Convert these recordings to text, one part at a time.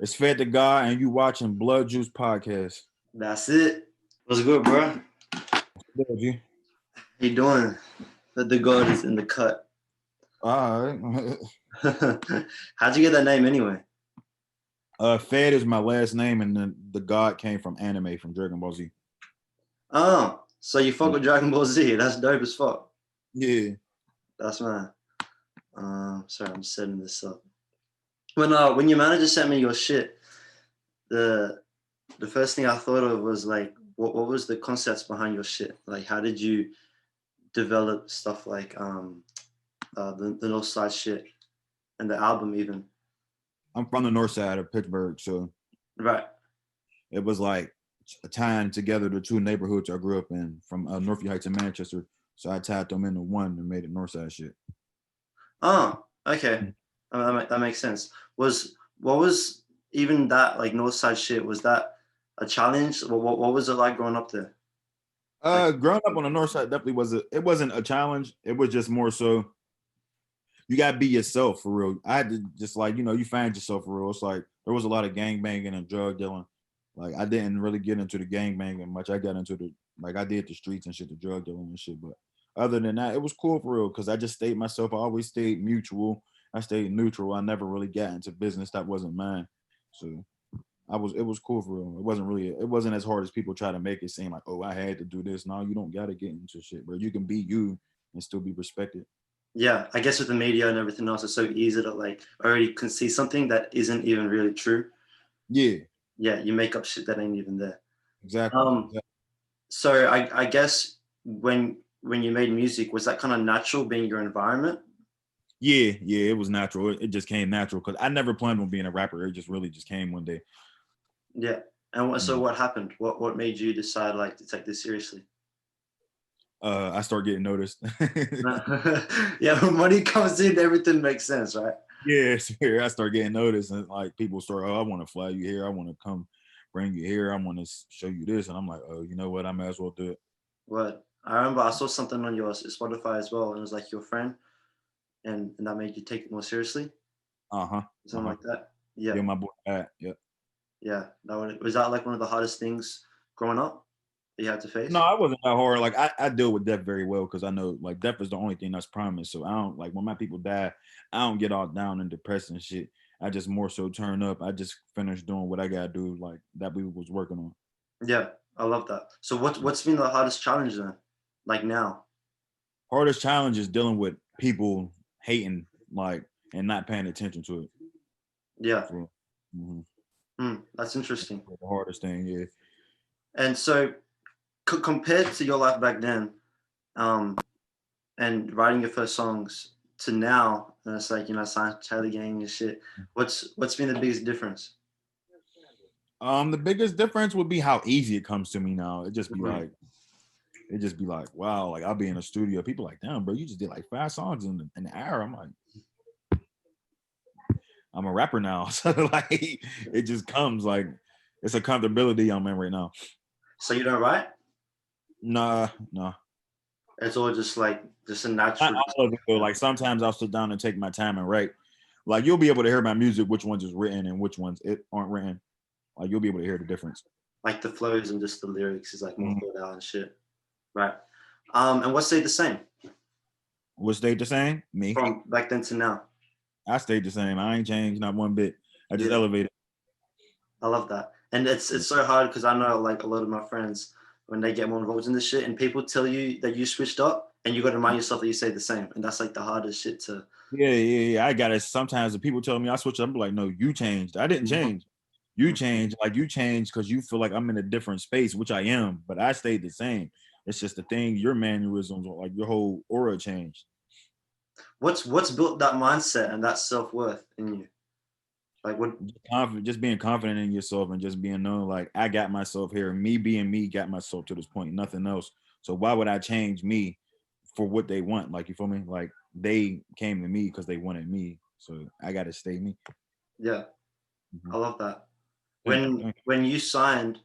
It's fed to God, and you watching BloodJuice podcast. That's it. What's good, bro? You? How you doing? The God is in the cut. All right. How'd you get that name anyway? Fed is my last name, and then the God came from anime, from Dragon Ball Z. Oh, so you fuck with Dragon Ball Z? That's dope as fuck. Yeah. That's man. Sorry, I'm setting this up. When your manager sent me your shit, the first thing I thought of was like, what was the concepts behind your shit? Like, how did you develop stuff like the North Side shit and the album even? I'm from the north side of Pittsburgh, so Right. it was like tying together the two neighborhoods I grew up in, from Northview Heights and Manchester. So I tied them into one and made it north side shit. Oh, okay. That makes sense. What was even that like North Side shit? Was that a challenge? What was it like growing up there? Growing up on the north side definitely it wasn't a challenge. It was just more so you gotta be yourself for real. I had to just like, you find yourself for real. It's like there was a lot of gang banging and drug dealing. Like I didn't really get into the gang banging much. I got into I did the streets and shit, the drug dealing and shit. But other than that, it was cool for real because I just stayed myself. I always stayed mutual. I stayed neutral. I never really got into business that wasn't mine. So it was cool for real. It wasn't as hard as people try to make it seem like, oh, I had to do this. No, you don't gotta get into shit, bro. You can be you and still be respected. Yeah, I guess with the media and everything else, it's so easy to like already can see something that isn't even really true. Yeah. Yeah, you make up shit that ain't even there. Exactly. So I guess when you made music, was that kind of natural being your environment? Yeah, it was natural. It just came natural because I never planned on being a rapper. It just really just came one day. Yeah. And so what happened? What made you decide like to take this seriously? I start getting noticed. Yeah, when money comes in, everything makes sense, right? Yeah, I start getting noticed, and like people start, oh, I want to fly you here. I want to come bring you here. I want to show you this, and I'm like, oh, you know what? I may as well do it. What? I remember I saw something on your Spotify as well, and it was like your friend, and that made you take it more seriously. Something like that. Yeah. Yeah, my boy. Yeah. Yeah. Was that like one of the hardest things growing up that you had to face? No, I wasn't that hard. Like I deal with death very well because I know like death is the only thing that's promised. So I don't like when my people die, I don't get all down and depressed and shit. I just more so turn up. I just finish doing what I gotta do, like that we was working on. Yeah, I love that. So what's been the hardest challenge then? Like now? Hardest challenge is dealing with people hating, like, and not paying attention to it. Yeah. So, that's interesting. the hardest thing, yeah. And so compared to your life back then, and writing your first songs to now, and it's like, signed Charlie Gang and shit. What's been the biggest difference? The biggest difference would be how easy it comes to me now. It just be like, wow, like I'll be in a studio. People like, damn, bro, you just did like 5 songs in an hour. I'm like, I'm a rapper now. So like it just comes like it's a comfortability I'm in right now. So you don't write? Nah. It's all just a natural. Not all of it, like sometimes I'll sit down and take my time and write. Like you'll be able to hear my music, which ones is written and which ones it aren't written. Like you'll be able to hear the difference. Like the flows and just the lyrics is like more thought out and shit. Right. And what stayed the same? What stayed the same? Me. From back then to now. I stayed the same. I ain't changed not one bit. I just elevated. I love that. And it's so hard because I know like a lot of my friends, when they get more involved in this shit and people tell you that you switched up and you got to remind yourself that you say the same. And that's like the hardest shit to. Yeah. I got it. Sometimes the people tell me I switched up, I'm like, no, you changed. I didn't change. You changed. Like you changed because you feel like I'm in a different space, which I am, but I stayed the same. It's just the thing, your mannerisms, like your whole aura changed. What's built that mindset and that self-worth in you? Like what? Just being confident in yourself and just being known, like I got myself here. Me being me got myself to this point, nothing else. So why would I change me for what they want? Like, you feel me? Like they came to me because they wanted me. So I gotta stay me. Yeah. I love that. When you signed,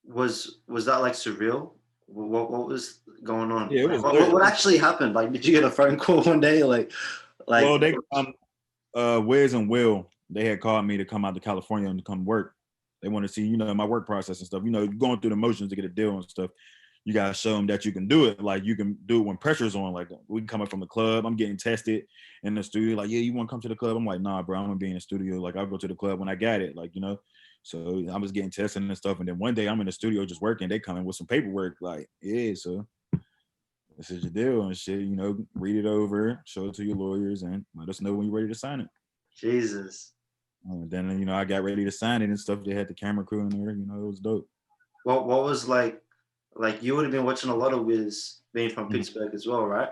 was that like surreal? What was going on? Yeah, what actually happened? Like, did you get a phone call one day? Like well, Wiz and Will, they had called me to come out to California and to come work. They want to see, my work process and stuff. Going through the motions to get a deal and stuff. You gotta show them that you can do it. Like you can do it when pressure's on. Like we can come up from the club. I'm getting tested in the studio. Like, yeah, you want to come to the club? I'm like, nah, bro. I'm gonna be in the studio. Like I'll go to the club when I got it. Like So I was getting tested and stuff. And then one day I'm in the studio just working. They come in with some paperwork. Like, yeah, so this is your deal and shit. Read it over, show it to your lawyers, and let us know when you're ready to sign it. Jesus. And then I got ready to sign it and stuff. They had the camera crew in there. It was dope. What was like you would have been watching a lot of Wiz being from Pittsburgh as well, right?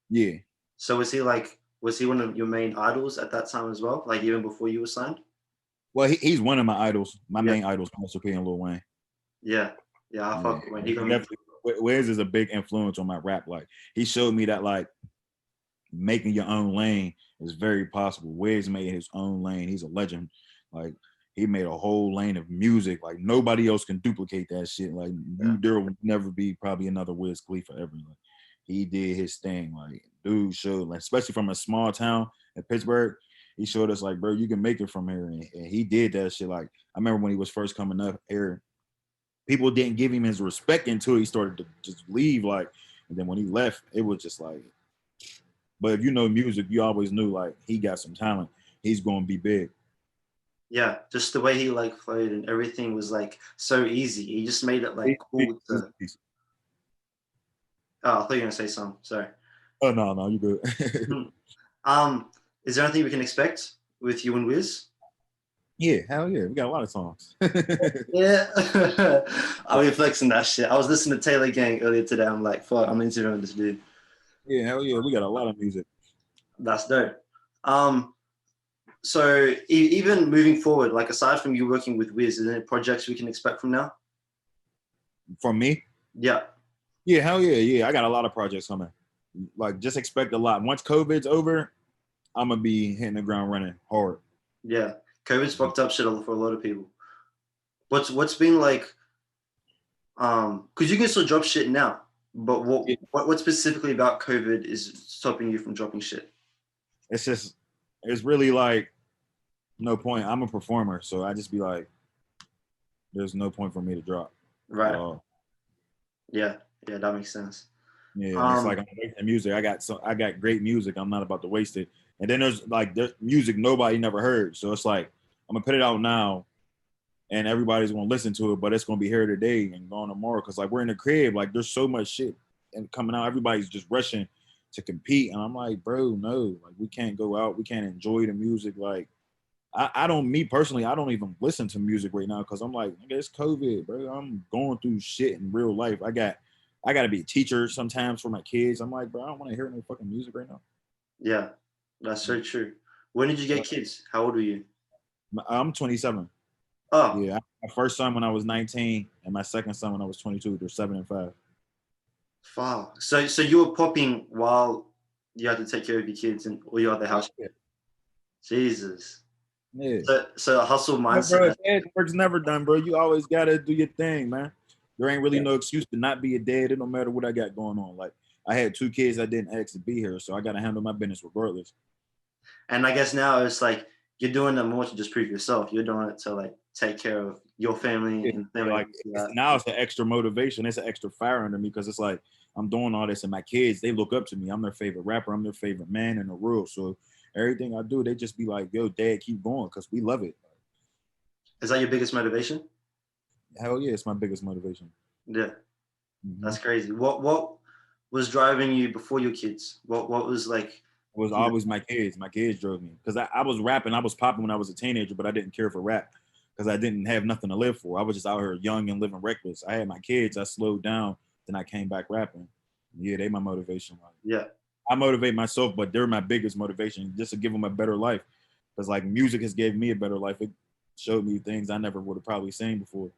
Yeah. So was he one of your main idols at that time as well? Like even before you were signed? Well, he's one of my idols. My main idols, Mr. P and Lil Wayne. Yeah. I fuck when he got me. Wiz is a big influence on my rap. Like he showed me that like making your own lane is very possible. Wiz made his own lane. He's a legend. Like he made a whole lane of music. Like nobody else can duplicate that shit. Like there will never be probably another Wiz Khalifa ever. Like, he did his thing. Like dude showed, like especially from a small town in Pittsburgh, he showed us like, bro, you can make it from here. And he did that shit. Like I remember when he was first coming up here, people didn't give him his respect until he started to just leave. Like, and then when he left, it was just like. But if you know music, you always knew like he got some talent. He's going to be big. Yeah, just the way he like flowed and everything was like so easy. He just made it like cool. Oh, I thought you were gonna say something. Sorry. Oh no, you good. Is there anything we can expect with you and Wiz? Yeah, hell yeah. We got a lot of songs. Yeah. I'll be flexing that shit. I was listening to Taylor Gang earlier today. I'm like, fuck, I'm interviewing this dude. Yeah, hell yeah. We got a lot of music. That's dope. So even moving forward, like aside from you working with Wiz, is there any projects we can expect from now? From me? Yeah. Yeah, hell yeah. Yeah, I got a lot of projects coming. Like just expect a lot. Once COVID's over, I'm going to be hitting the ground running hard. Yeah. COVID's fucked up shit for a lot of people. What's been like, because you can still drop shit now, but what specifically about COVID is stopping you from dropping shit? It's really like no point. I'm a performer, so I just be like, there's no point for me to drop. Right. Yeah, that makes sense. Yeah, it's like I'm making music. I got great music. I'm not about to waste it. And then there's music nobody never heard. So it's like I'm gonna put it out now, and everybody's gonna listen to it, but it's gonna be here today and gone tomorrow. Cause like we're in the crib, like there's so much shit and coming out. Everybody's just rushing to compete, and I'm like, bro, no, like we can't go out, we can't enjoy the music. Like me personally, I don't even listen to music right now because I'm like, it's COVID, bro. I'm going through shit in real life. I got to be a teacher sometimes for my kids. I'm like, bro, I don't want to hear no fucking music right now. Yeah, that's so true. When did you get kids? How old were you? I'm 27. Oh. Yeah, my first son when I was 19 and my second son when I was 22. They're 7 and 5. Wow. So you were popping while you had to take care of your kids and all your other house. Yeah. Jesus. Yeah. So a hustle mindset. Bro, work's never done, bro. You always gotta do your thing, man. There ain't really no excuse to not be a dad. It don't matter what I got going on. Like I had 2 kids I didn't ask to be here, so I gotta handle my business regardless. And I guess now it's like you're doing it more to just prove yourself. You're doing it to like take care of your family and family. Like now it's an extra motivation. It's an extra fire under me because it's like I'm doing all this and my kids, they look up to me. I'm their favorite rapper. I'm their favorite man in the world. So everything I do, they just be like, yo, dad, keep going because we love it. Is that your biggest motivation? Hell yeah, it's my biggest motivation. Yeah. That's crazy. What was driving you before your kids? What was like? It was always my kids. My kids drove me because I was rapping. I was popping when I was a teenager, but I didn't care for rap because I didn't have nothing to live for. I was just out here young and living reckless. I had my kids. I slowed down. Then I came back rapping. Yeah, they my motivation. Like, yeah. I motivate myself, but they're my biggest motivation just to give them a better life. Because like music has gave me a better life. It showed me things I never would have probably seen before.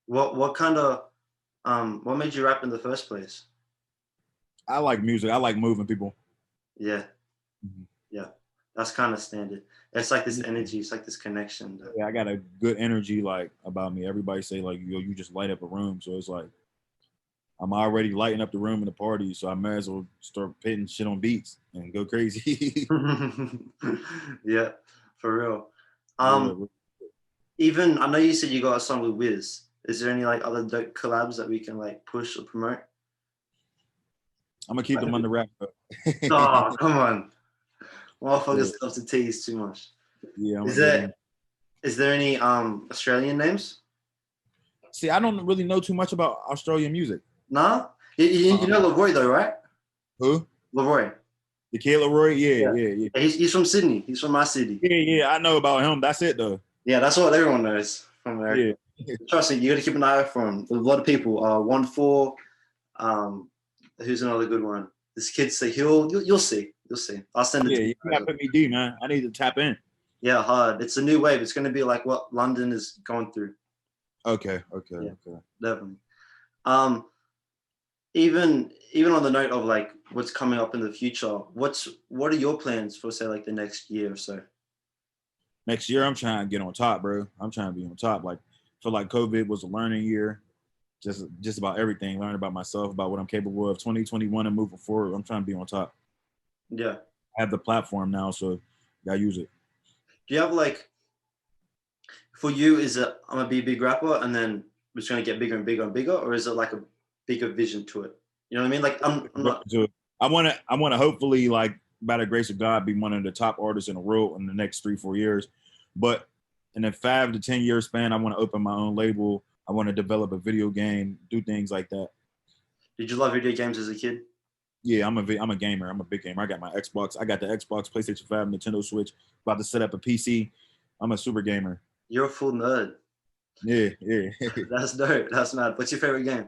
What kind of what made you rap in the first place? I like music. I like moving people. Yeah. Yeah. That's kind of standard. It's like this energy. It's like this connection. Yeah, I got a good energy like about me. Everybody say like, yo, you just light up a room. So it's like I'm already lighting up the room in the party, so I might as well start putting shit on beats and go crazy. Yeah, for real. Yeah, Even I know you said you got a song with Wiz. Is there any like other dope collabs that we can like push or promote? I'm gonna keep them under wrap. Oh, come on. Yeah, Motherfuckers love to tease too much. yeah, I'm Is gonna get them. there any Australian names? See, I don't really know too much about Australian music. Nah? You know Leroy though, right? Who? Leroy. The Kid Leroy? Yeah, Yeah. yeah, yeah. He's from Sydney. He's from my city. Yeah, yeah, I know about him. That's it though. Yeah, that's what everyone knows from America. Yeah. Trust me, you gotta keep an eye out for him. There's a lot of people. 1-4. Who's another good one? This kid say you'll see. You'll see. I'll send it Yeah, to you you. gotta put me D, man. I need to tap in. Yeah, hard. It's a new wave. It's gonna be like what London is going through. Okay. Yeah. Okay. Definitely. Um, even on the note of like what's coming up in the future, what are your plans for say like the next year or so? Next year, I'm trying to get on top, bro. I'm trying to be on top. Like, feel like COVID was a learning year, just about everything. Learn about myself, about what I'm capable of. 2021 and moving forward, I'm trying to be on top. Yeah. I have the platform now, so gotta use it. Do you have like for you, is it I'm gonna be a big rapper and then it's gonna get bigger and bigger and bigger, or is it like a bigger vision to it? You know what I mean? Like I'm not. I wanna hopefully, like, by the grace of God, be one of the top artists in the world in the next 3-4 years. But in a 5 to 10 year span, I want to open my own label. I want to develop a video game, do things like that. Did you love video games as a kid? Yeah, I'm a gamer. I'm a big gamer. I got my Xbox. I got the Xbox, PlayStation 5, Nintendo Switch. About to set up a PC. I'm a super gamer. You're a full nerd. Yeah, yeah. That's dope. That's mad. What's your favorite game?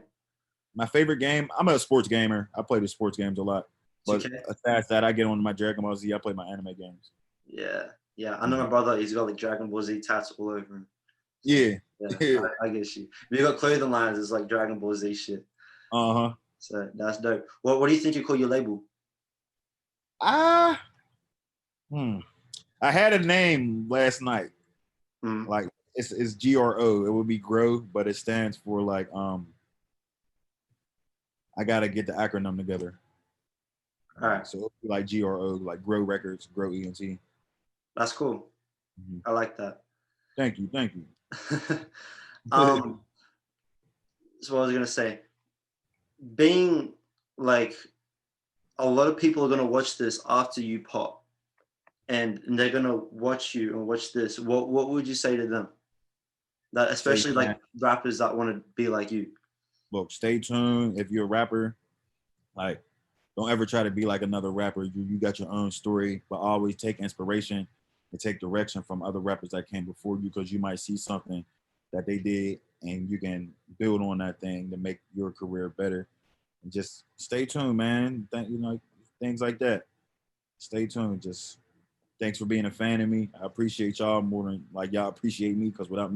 My favorite game, I'm a sports gamer. I play the sports games a lot. But 2K? aside that, I get on my Dragon Ball Z. I play my anime games. Yeah. Yeah. I know my brother, he's got like Dragon Ball Z tats all over him. So, Yeah. yeah, I get you. If you got clothing lines, it's like Dragon Ball Z shit. Uh-huh. So that's dope. What do you think you call your label? Ah. I had a name last night. Mm. Like it's GRO. It would be grow, but it stands for like I gotta get the acronym together. All right. So it'll be like GRO, like Grow Records, Grow ENT. That's cool. Mm-hmm. I like that. Thank you. So what I was gonna say, being like a lot of people are gonna watch this after you pop, and they're gonna watch you and watch this. What would you say to them? That especially like rappers that want to be like you. Look, stay tuned. If you're a rapper, like don't ever try to be like another rapper. You got your own story, but always take inspiration and take direction from other rappers that came before you, because you might see something that they did and you can build on that thing to make your career better. And just stay tuned, man. Things like that. Stay tuned. Just thanks for being a fan of me. I appreciate y'all more than like y'all appreciate me, because without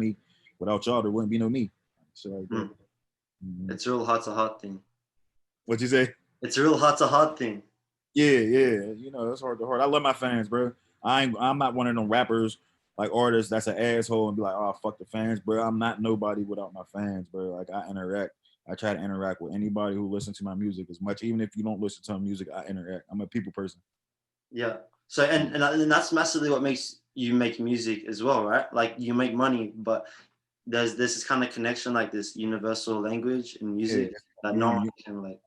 y'all, there wouldn't be no me. So like that. Mm-hmm. It's a real heart to heart thing. What'd you say? It's a real heart to heart thing. Yeah. You know, it's heart to heart. I love my fans, bro. I'm not one of them rappers, like artists that's an asshole and be like, oh, fuck the fans, bro. I'm not nobody without my fans, bro. Like I interact. I try to interact with anybody who listens to my music as much. Even if you don't listen to my music, I interact. I'm a people person. Yeah. So and that's massively what makes you make music as well, right? Like you make money, but there's this kind of connection, like this universal language in music that no one can like.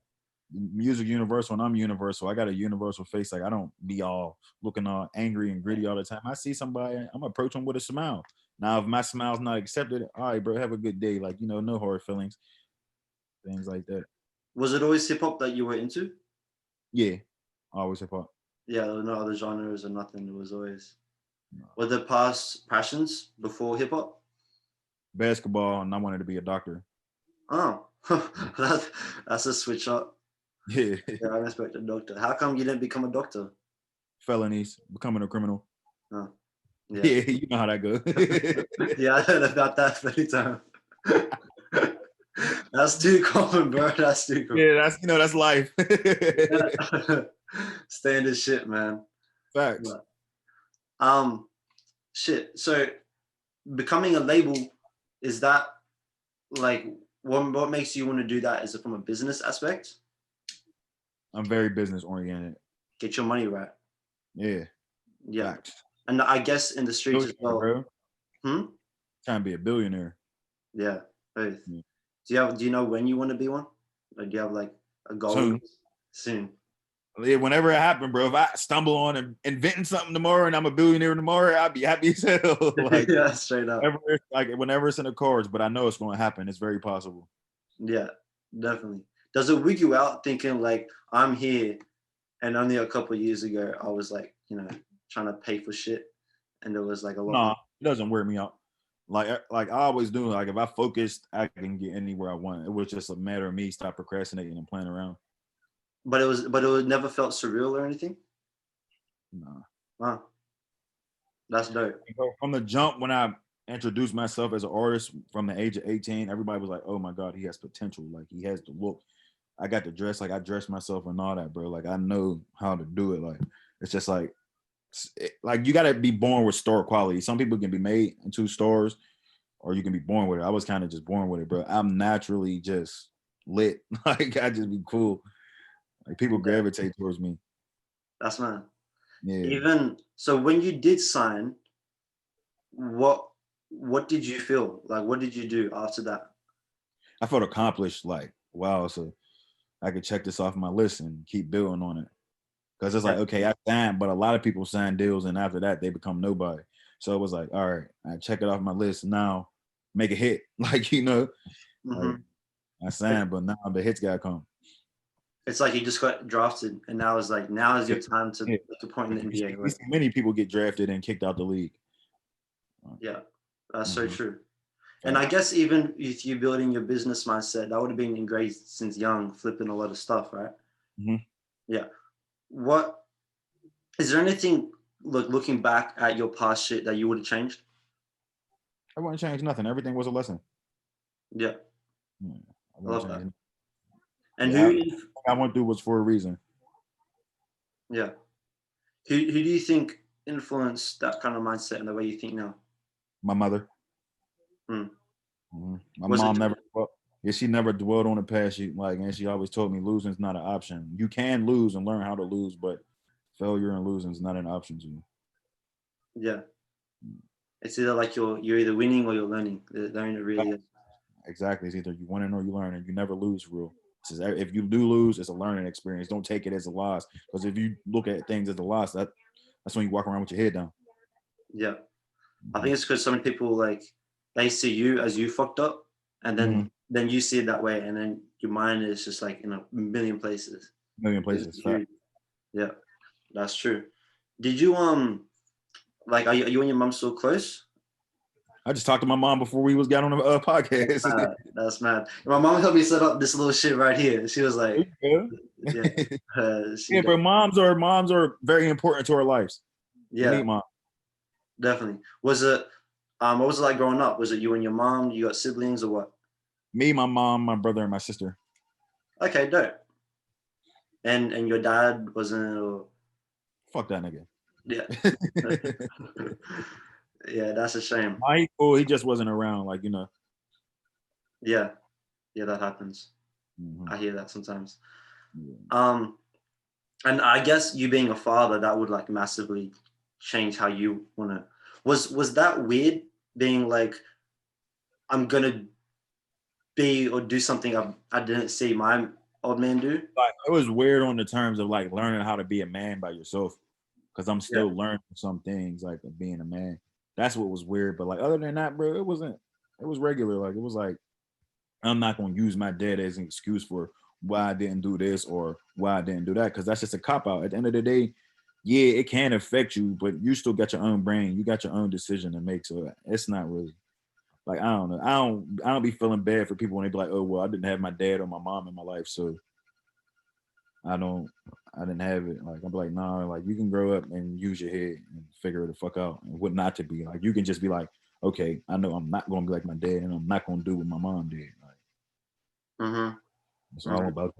Music universal, and I'm universal. I got a universal face. Like I don't be all looking all angry and gritty all the time. I see somebody, I'm approach them with a smile. Now, if my smile's not accepted, all right, bro, have a good day. Like, you know, no hard feelings, things like that. Was it always hip hop that you were into? Yeah, always hip hop. Yeah, there were no other genres or nothing. It was always. Were there past passions before hip hop? Basketball, and I wanted to be a doctor. Oh, that's a switch up. Yeah. I respect a doctor. How come you didn't become a doctor? Felonies, becoming a criminal. Oh, yeah, you know how that goes. Yeah, I heard about that many times. That's too common, bro. That's too common. Yeah, that's life. Standard shit, man. Facts. Shit. So becoming a label, is that like what makes you want to do that? Is it from a business aspect? I'm very business oriented. Get your money right. Yeah. Yeah. Facts. And I guess in the streets as well. Bro. Hmm? Trying to be a billionaire. Yeah, both. Yeah. Do you know when you want to be one? Like, do you have like a goal? Soon. Yeah, whenever it happened, bro. If I stumble on and inventing something tomorrow and I'm a billionaire tomorrow, I'll be happy as hell. Like, yeah, straight up. Whenever it's in the cards, but I know it's going to happen. It's very possible. Yeah, definitely. Does it wig you out thinking like I'm here, and only a couple of years ago I was like, trying to pay for shit, and there was like a lot. No, it doesn't wear me out. Like I always do. Like if I focused, I can get anywhere I want. It was just a matter of me stop procrastinating and playing around. But it never felt surreal or anything. No. Wow, that's dope. From the jump, when I introduced myself as an artist from the age of 18, everybody was like, "Oh my God, he has potential. Like he has the look." I got to dress like I dress myself and all that, bro. Like I know how to do it. Like it's just like you got to be born with star quality. Some people can be made into stars, or you can be born with it. I was kind of just born with it, bro. I'm naturally just lit. Like I just be cool. Like people gravitate towards me. That's man. Yeah. Even so, when you did sign, what did you feel? Like, what did you do after that? I felt accomplished. Like, wow, so I could check this off my list and keep building on it. Because it's like, okay, I signed, but a lot of people sign deals, and after that, they become nobody. So it was like, all right, I check it off my list now, make a hit. Like, like I signed, but now the hits gotta come. It's like you just got drafted, and now is your time to make a point in the NBA. Right? Many people get drafted and kicked out the league. Yeah, that's so true. And I guess even if you're building your business mindset, that would have been ingrained since young, flipping a lot of stuff, right? Yeah. What is there anything looking back at your past shit that you would have changed? I wouldn't change nothing. Everything was a lesson. Yeah. I love that. And I went through was for a reason. Yeah. Who do you think influenced that kind of mindset and the way you think now? My mother. My mom never. She never dwelled on the past. And she always told me losing is not an option. You can lose and learn how to lose, but failure and losing is not an option to you. Yeah. It's either like you're either winning or you're learning. There ain't really is. Exactly. It's either you win or you learn, and you never lose for real. If you do lose, it's a learning experience. Don't take it as a loss, because if you look at things as a loss, that's when you walk around with your head down. Yeah. I think it's because so many people they see you as you fucked up, and then you see it that way, and then your mind is just like in a million places. Yeah, that's true. Did you are you and your mom still close? I just talked to my mom before we got on the podcast. That's mad. My mom helped me set up this little shit right here. She was like, yeah, but moms are very important to our lives. Yeah, neat mom. Definitely. Was it what was it like growing up? Was it you and your mom? You got siblings or what? Me, my mom, my brother, and my sister. Okay, dope. And your dad wasn't? Or... Fuck that nigga. Yeah. Yeah, that's a shame. He just wasn't around, Yeah, that happens. I hear that sometimes. And I guess you being a father, that would massively change how you wanna. Was that weird? Being like, I'm gonna be or do something I didn't see my old man do. It was weird on the terms of learning how to be a man by yourself, because I'm still learning some things of being a man. That's what was weird. But other than that, bro, it wasn't. It was regular. It was I'm not gonna use my dad as an excuse for why I didn't do this or why I didn't do that, because that's just a cop out. At the end of the day, yeah, it can affect you, but you still got your own brain. You got your own decision to make. So it's not really I don't know. I don't be feeling bad for people when they be like, oh well, I didn't have my dad or my mom in my life, so I didn't have it. I'm like, nah, you can grow up and use your head and figure it the fuck out and what not to be. You can just be like, okay, I know I'm not gonna be like my dad, and I'm not gonna do what my mom did. It's all about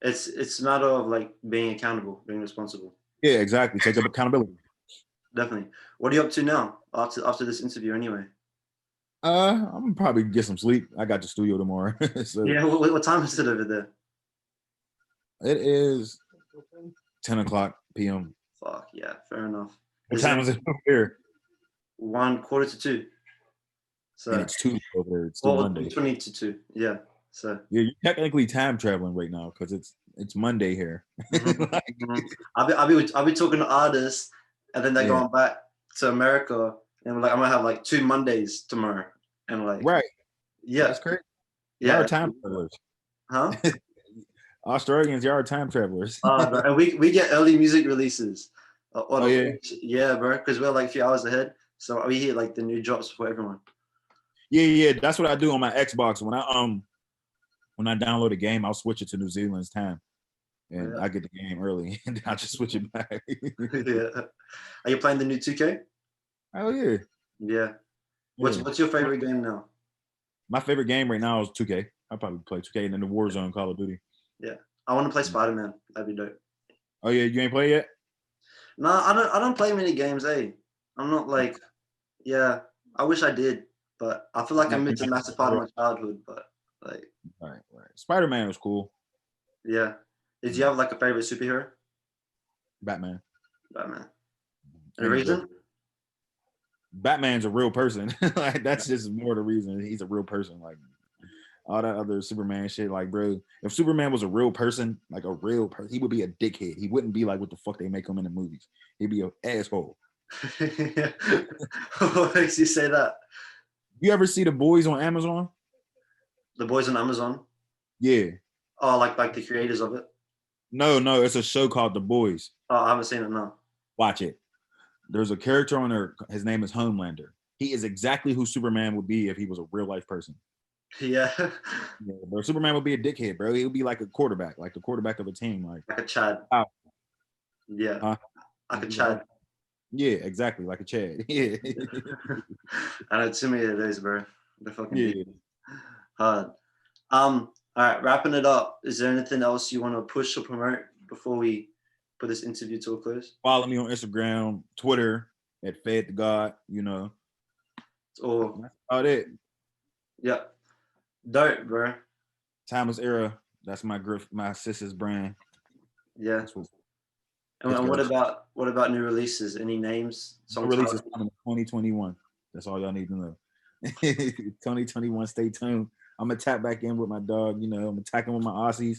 it. It's a matter of being accountable, being responsible. Yeah, exactly. Take up accountability. Definitely. What are you up to now after this interview anyway? I'm gonna probably get some sleep. I got the studio tomorrow. So Yeah. What time is it over there? it is 10 o'clock p.m. Fuck yeah, fair enough. What Is time it is it over here? 1:45 to 2? And So, it's Tuesday over there. It's still well, Monday. 20 to 2. Yeah. So, Yeah, you're technically time traveling right now because it's Monday here. mhm, Like, mhm. I'll be talking to artists, and then they're yeah, going back to America, and we're like, I'm gonna have like 2 Mondays tomorrow, and like, right. yeah, That's crazy. Y'all are yeah, time travelers. huh? Australians, y'all are time travelers. No, and we get early music releases. Oh yeah. Yeah, bro, because we're like a few hours ahead, so we hear like the new drops for everyone. Yeah. That's what I do on my Xbox. When I download a game, I'll switch it to New Zealand's time. And Yeah, I get the game early and I'll just switch it back. yeah. Are you playing the new 2K? Oh yeah. Yeah. What's Yeah. what's your favorite game now? My favorite game right now is 2K. I probably play 2K and then the Warzone Call of Duty. Yeah, I want to play Spider-Man. That'd be dope. Oh yeah, you ain't play yet? No, I don't play many games. I'm not like, yeah. I wish I did, but I feel like I missed a massive part of my childhood. But like, Right. Spider-Man was cool. yeah. Did you have like a favorite superhero? Batman. Batman. Any And the Joker. reason? Batman's a real person. Like that's just more the reason he's a real person. Like all that other Superman shit, like bro, if Superman was a real person, like a real person, he would be a dickhead. He wouldn't be like what the fuck they make him in the movies. He'd be an asshole. What makes you say that? You ever see The Boys on Amazon? The Boys on Amazon. Yeah. Oh, like the creators of it. No, it's a show called The Boys. Oh, I haven't seen it now. Watch it. There's a character on there. His name is Homelander. He is exactly who Superman would be if he was a real life person. Yeah. Yeah, bro, Superman would be a dickhead, bro. He would be like a quarterback, like the quarterback of a team. Like, Like a Chad. wow. Yeah. Huh? Like a Chad. Yeah, exactly, like a Chad. Yeah, I know too many of those, bro. They're fucking yeah. deep. Hard. All right, wrapping it up. Is there anything else you want to push or promote before we put this interview to a close? Follow me on Instagram, Twitter at Fed to God. You know, Or that's about it. yeah, dope, bro. Timeless Era. That's my sister's brand. Yeah. That's what And what about new releases? Any names? the Song release titles? is coming in 2021. That's all y'all need to know. 2021. Stay tuned. I'm gonna tap back in with my dog. You know, I'm attacking with my Aussies.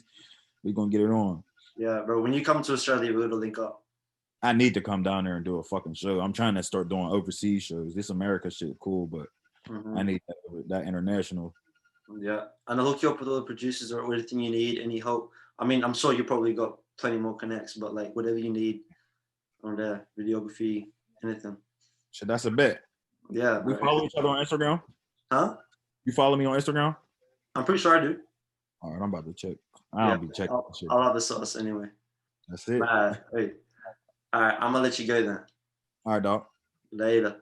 We're gonna get it on. Yeah, bro. When you come to Australia, we're gonna link up. I need to come down there and do a fucking show. I'm trying to start doing overseas shows. This America shit cool, but I need that international. Yeah, and I'll hook you up with all the producers or anything you need. Any help? I mean, I'm sure you probably got plenty more connects, but like whatever you need on there, videography, anything. So that's a bet. Yeah, We bro. follow each other on Instagram. Huh? You follow me on Instagram? I'm pretty sure I do. All right, I'm about to check. I Yeah, don't be checking shit. I'll have the sauce anyway. That's it. Hey. All right, I'm gonna let you go then. All right, dog. Later.